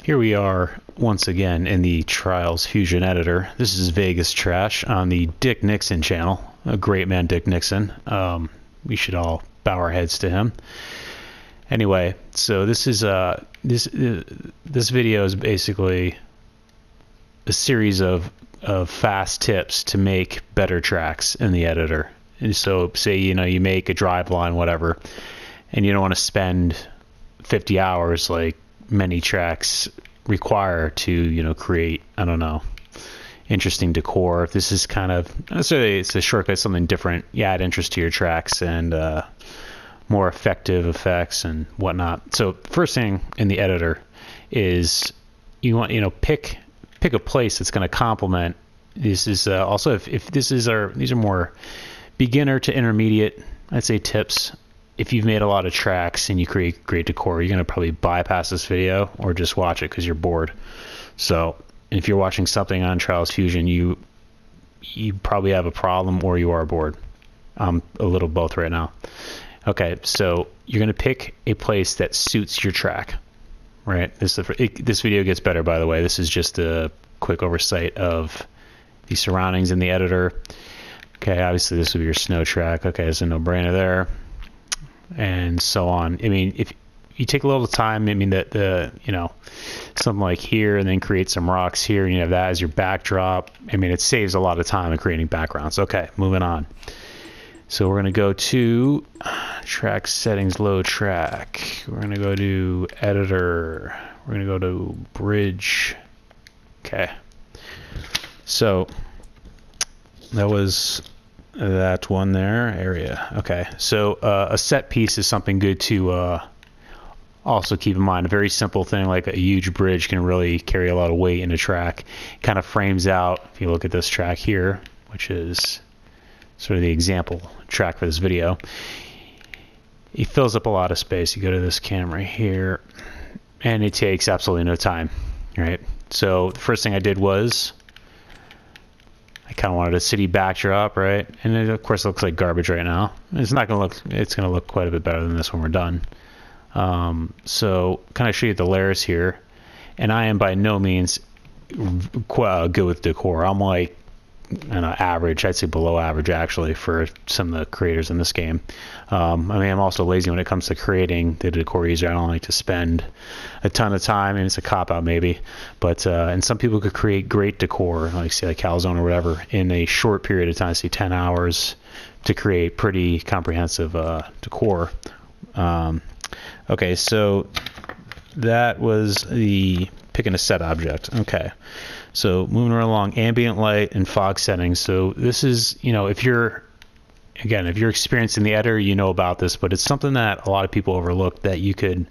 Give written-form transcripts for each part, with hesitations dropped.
Here we are once again in the Trials Fusion editor. This is Vegas Trash on the Dick Nixon channel. A great man, Dick Nixon. We should all bow our heads to him. Anyway, so this is this video is basically a series of fast tips to make better tracks in the editor. And so say you make a drive line, whatever, and you don't want to spend 50 hours like many tracks require to create, I don't know, interesting decor. This is kind of, it's a shortcut, something different. You add interest to your tracks and more effective effects and whatnot. So first thing in the editor is you want pick a place that's going to complement. This is also if these are more beginner to intermediate, I'd say, tips. If you've made a lot of tracks and you create great decor, you're going to probably bypass this video or just watch it because you're bored. So if you're watching something on Trials Fusion, you probably have a problem or you are bored. I'm a little both right now. Okay, so you're going to pick a place that suits your track, right? This video gets better, by the way. This is just a quick oversight of the surroundings in the editor. Okay, obviously this would be your snow track. Okay, there's a no-brainer there. And so on. I mean, if you take a little time, I mean something like here, and then create some rocks here, and you have that as your backdrop. I mean, it saves a lot of time in creating backgrounds. Okay, moving on. So we're gonna go to track settings, low track. We're gonna go to editor. We're gonna go to bridge. Okay. So that was that one there, area. Okay, so a set piece is something good to also keep in mind. A very simple thing like a huge bridge can really carry a lot of weight in a track. It kind of frames out, if you look at this track here, which is sort of the example track for this video, it fills up a lot of space. You go to this camera here, and it takes absolutely no time, right? So the first thing I did was I kind of wanted a city backdrop, right? And it, of course, looks like garbage right now. It's not going to look, it's going to look quite a bit better than this when we're done. So kind of show you the layers here. And I am by no means good with decor. I'm like, average. I'd say below average, actually, for some of the creators in this game. I mean, I'm also lazy when it comes to creating the decor user. I don't like to spend a ton of time, and it's a cop-out maybe. But and some people could create great decor, like say like Calzone or whatever, in a short period of time, say 10 hours, to create pretty comprehensive decor. Okay, so that was the picking a set object. Okay. So moving right along, ambient light and fog settings. So this is, if you're experienced in the editor, you know about this, but it's something that a lot of people overlook that it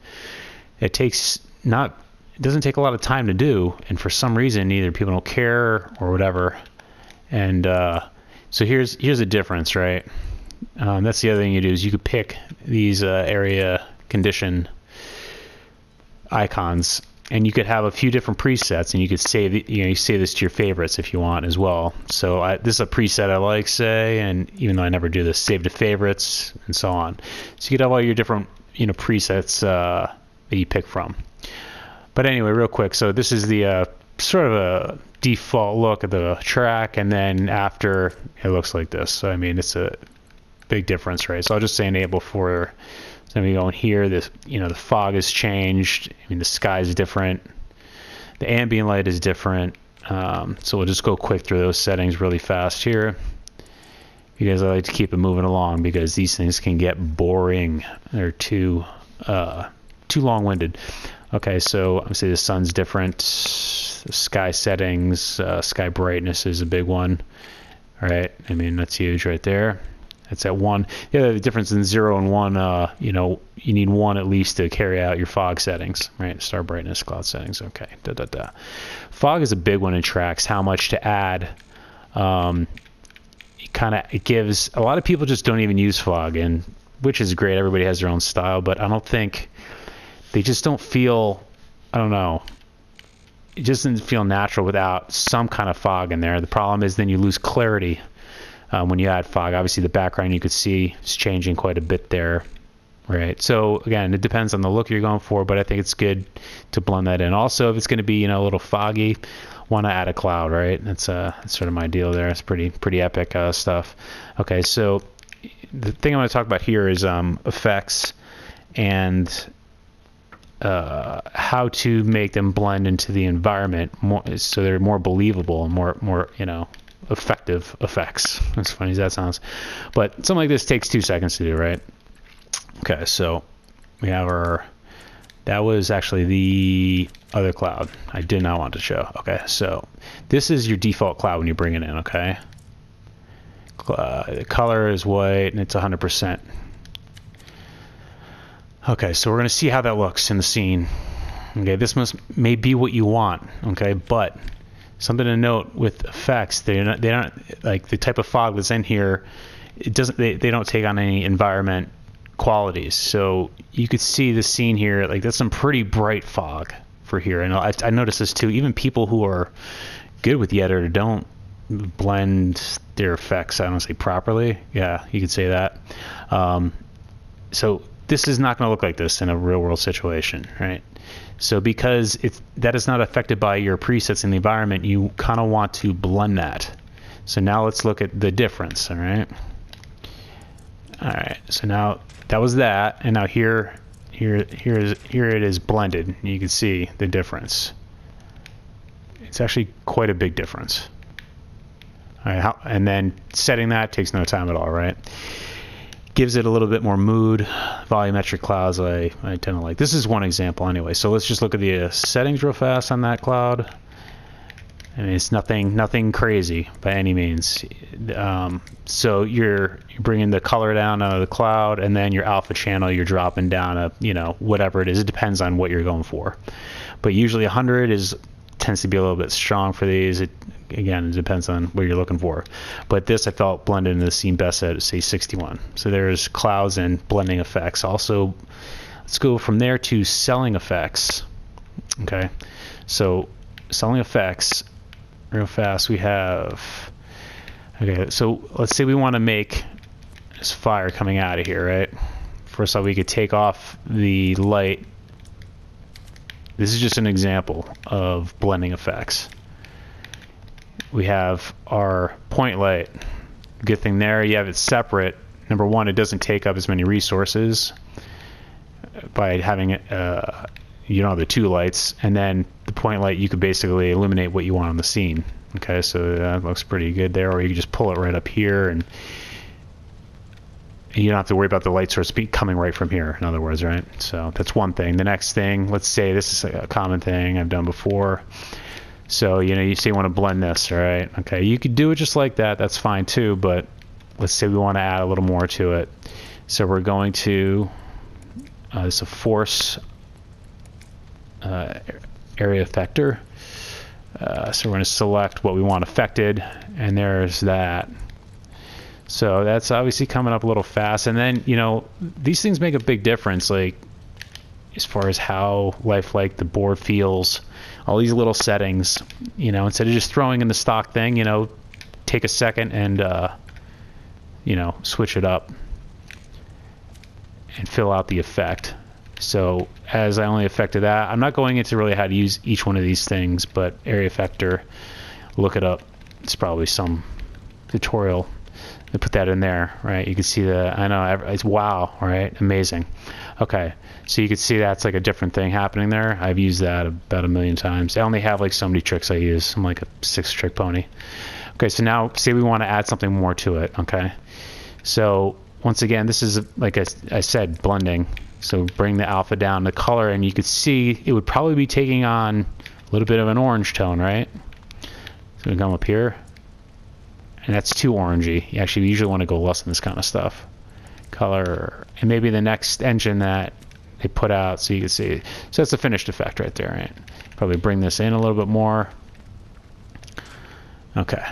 doesn't take a lot of time to do. And for some reason, either people don't care or whatever. And so here's a difference, right? That's the other thing you do is you could pick these area condition icons, and you could have a few different presets, and you could save you save this to your favorites if you want as well. So this is a preset I like, say, and even though I never do this, save to favorites and so on. So you could have all your different presets that you pick from. But anyway, real quick, so this is the sort of a default look at the track, and then after it looks like this. So I mean, it's a big difference, right? So I'll just say enable for. So we go in here, this, the fog has changed. I mean, the sky is different. The ambient light is different. So we'll just go quick through those settings really fast here. Because I like to keep it moving along because these things can get boring. They're too long-winded. Okay, so I'm gonna say the sun's different. The sky settings, sky brightness is a big one. All right, I mean, that's huge right there. It's at 1. Yeah, the difference in 0 and 1, you need 1 at least to carry out your fog settings, right? Star brightness, cloud settings, okay. Fog is a big one in tracks, how much to add. It gives, a lot of people just don't even use fog, and which is great. Everybody has their own style, but I don't think, they just don't feel, I don't know. It just doesn't feel natural without some kind of fog in there. The problem is then you lose clarity. When you add fog, obviously the background you could see is changing quite a bit there. right? So again, it depends on the look you're going for, but I think it's good to blend that in. Also, if it's going to be, a little foggy, want to add a cloud, right? That's sort of my deal there. It's pretty epic stuff. Okay, so the thing I'm going to talk about here is effects and how to make them blend into the environment more, so they're more believable and more effective effects. As funny as that sounds, but something like this takes 2 seconds to do, right? Okay, so we have that was actually the other cloud I did not want to show. Okay, so this is your default cloud when you bring it in, okay? The color is white and it's 100%. Okay, so we're going to see how that looks in the scene. Okay, this may be what you want, okay, but something to note with effects, they don't like the type of fog that's in here. It doesn't. They don't take on any environment qualities. So you could see the scene here. Like that's some pretty bright fog for here. And I noticed this too. Even people who are good with the editor don't blend their effects, I don't say properly. Yeah, you could say that. So this is not going to look like this in a real world situation, right? So because that is not affected by your presets in the environment, you kind of want to blend that. So now let's look at the difference, all right? All right, so now that was that, and now here it is blended. You can see the difference. It's actually quite a big difference. All right, and then setting that takes no time at all, right? Gives it a little bit more mood. Volumetric clouds I tend to like. This is one example anyway. So let's just look at the settings real fast on that cloud. I mean, it's nothing crazy by any means. So you're bringing the color down out of the cloud, and then your alpha channel you're dropping down a whatever it is. It depends on what you're going for. But usually 100 tends to be a little bit strong for these. Again, it depends on what you're looking for. But this I felt blended into the scene best at, say, 61. So there's clouds and blending effects. Also, let's go from there to selling effects. Okay, so selling effects, real fast, we have, okay, so let's say we want to make this fire coming out of here, right? First off, we could take off the light. This is just an example of blending effects. We have our point light. Good thing there, you have it separate. Number one, it doesn't take up as many resources by having it, you don't have the two lights. And then the point light, you could basically illuminate what you want on the scene. Okay, so that looks pretty good there. Or you can just pull it right up here, and you don't have to worry about the light source coming right from here, in other words, right? So that's one thing. The next thing, let's say this is a common thing I've done before. So, you say you want to blend this, all right? Okay, you could do it just like that. That's fine too, but let's say we want to add a little more to it. So we're going to, this is a force area effector. So we're going to select what we want affected, and there's that. So that's obviously coming up a little fast. And then, these things make a big difference, like as far as how lifelike the board feels. All these little settings, instead of just throwing in the stock thing, take a second and, switch it up and fill out the effect. So as I only affected that, I'm not going into really how to use each one of these things, but area effector, look it up. It's probably some tutorial to put that in there, right? You can see I know, it's wow, right? Amazing. Okay, so you can see that's like a different thing happening there. I've used that about 1,000,000 times. I only have like so many tricks I use. I'm like a 6-trick pony. Okay, so now say we want to add something more to it, okay? So once again, this is, like I said, blending. So bring the alpha down, the color, and you could see it would probably be taking on a little bit of an orange tone, right? So we come up here, and that's too orangey. You actually usually want to go less than this kind of stuff. Color, and maybe the next engine that they put out, so you can see. So that's the finished effect right there, right? Probably bring this in a little bit more. Okay,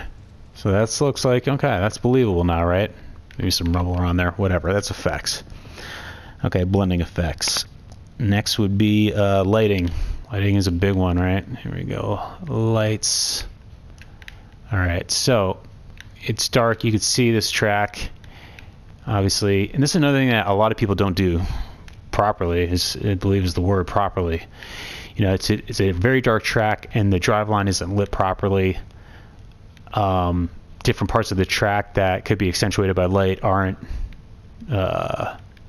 so that looks like, okay, that's believable now, right? Maybe some rubble around there, whatever, that's effects. Okay, blending effects. Next would be lighting. Lighting is a big one, right? Here we go, lights. All right, so it's dark, you can see this track, obviously, and this is another thing that a lot of people don't do. properly, I believe is the word, properly. You know, it's a very dark track, and the driveline isn't lit properly. Different parts of the track that could be accentuated by light aren't.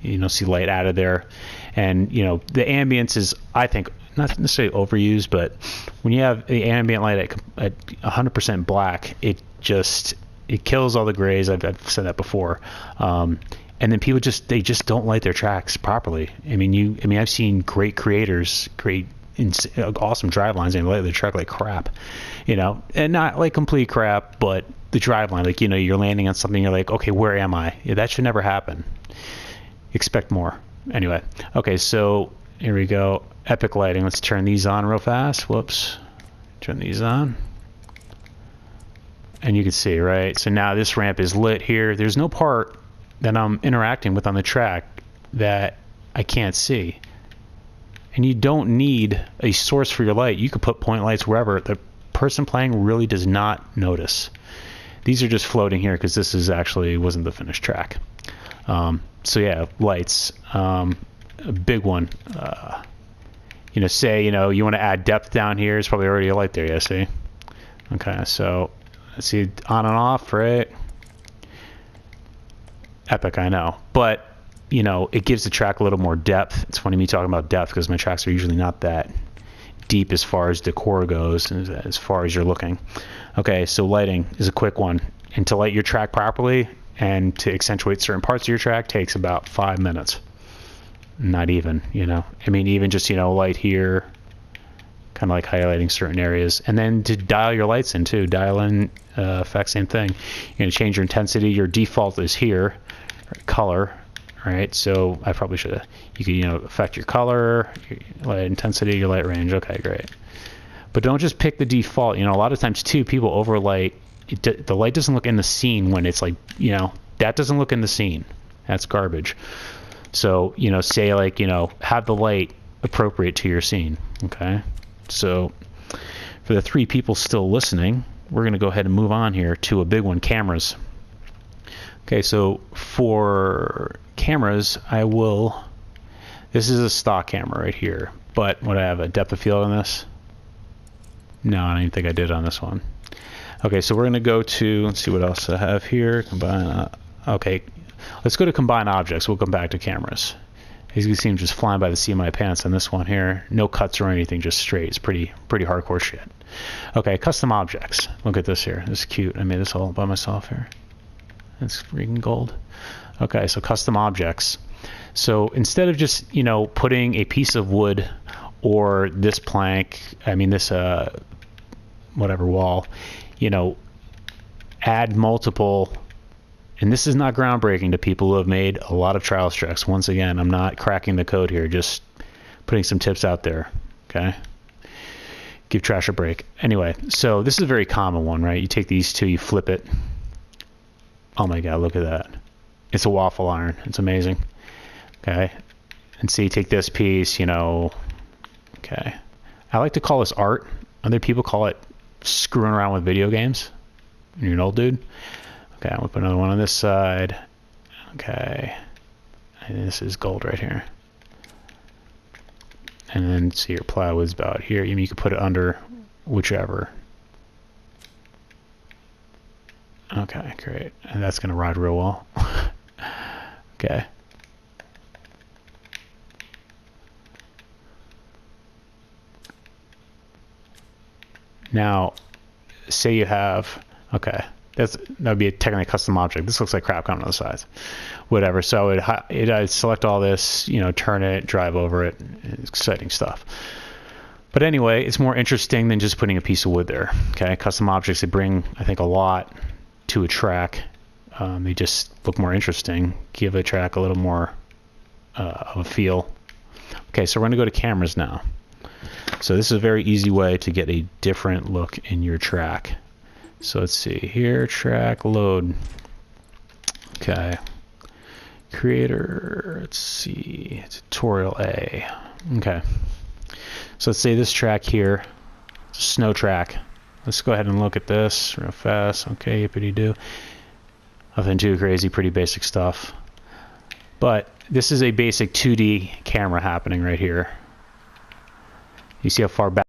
You know, see light out of there, and you know the ambience is, I think, not necessarily overused, but when you have the ambient light at 100% black, it kills all the grays. I've said that before. And then people just don't light their tracks properly. I mean, I've seen great creators create awesome drivelines and light their track like crap, you know, and not like complete crap, but the driveline, like, you know, you're landing on something, you're like, okay, where am I? Yeah, that should never happen. Expect more. Anyway, okay, so here we go. Epic lighting. Let's turn these on real fast. Whoops. Turn these on. And you can see, right? So now this ramp is lit here. There's no part that I'm interacting with on the track that I can't see. And you don't need a source for your light. You could put point lights wherever. The person playing really does not notice. These are just floating here because this wasn't the finished track. So yeah, lights. A big one. You know, say, you know, you want to add depth down here. There's probably already a light there, yeah, see? Okay, so let's see, on and off, right? Epic, I know. But, you know, it gives the track a little more depth. It's funny me talking about depth because my tracks are usually not that deep as far as decor goes, as far as you're looking. Okay, so lighting is a quick one. And to light your track properly and to accentuate certain parts of your track takes about 5 minutes. Not even, you know. I mean, even just, you know, light here, kind of like highlighting certain areas. And then to dial your lights in, too. Dial in effects, same thing. You're going to change your intensity. Your default is here, color, right? So I probably should have, you could, you know, affect your color, your light intensity, your light range. Okay, great. But don't just pick the default. You know, a lot of times, too, people overlight. The light doesn't look in the scene when it's like, you know, that doesn't look in the scene. That's garbage. So, you know, say like, you know, have the light appropriate to your scene. Okay. So for the 3 people still listening, we're going to go ahead and move on here to a big one, cameras. Okay. So for cameras, this is a stock camera right here, but would I have a depth of field on this? No, I don't even think I did on this one. Okay. So we're going to go to, let's see what else I have here. Combine. Okay. Let's go to combine objects. We'll come back to cameras. As you can see, I'm just flying by the seat of my pants on this one here. No cuts or anything, just straight. It's pretty hardcore shit. Okay, custom objects. Look at this here. This is cute. I made this all by myself here. It's freaking gold. Okay, so custom objects. So instead of just, you know, putting a piece of wood or this plank, I mean this whatever wall, you know, add multiple. And this is not groundbreaking to people who have made a lot of trials tracks. Once again, I'm not cracking the code here, just putting some tips out there, okay? Give trash a break. Anyway, so this is a very common one, right? You take these 2, you flip it. Oh my God, look at that. It's a waffle iron. It's amazing, okay? And so you take this piece, you know, okay. I like to call this art. Other people call it screwing around with video games. You're an old dude. Okay, I'm going to put another one on this side. Okay. And this is gold right here. And then see your plywood's about here. You can put it under whichever. Okay, great. And that's going to ride real well. Okay. Now, say you have, okay. That would be a technically custom object. This looks like crap coming on the sides. Whatever. So I'd select all this, you know, turn it, drive over it. It's exciting stuff. But anyway, it's more interesting than just putting a piece of wood there. Okay, custom objects, they bring, I think, a lot to a track. They just look more interesting, give a track a little more of a feel. Okay, so we're going to go to cameras now. So this is a very easy way to get a different look in your track. So let's see here, track load. Okay. Creator, let's see, tutorial A. Okay. So let's say this track here, snow track. Let's go ahead and look at this real fast. Okay, yippity-doo. Nothing too crazy, pretty basic stuff. But this is a basic 2D camera happening right here. You see how far back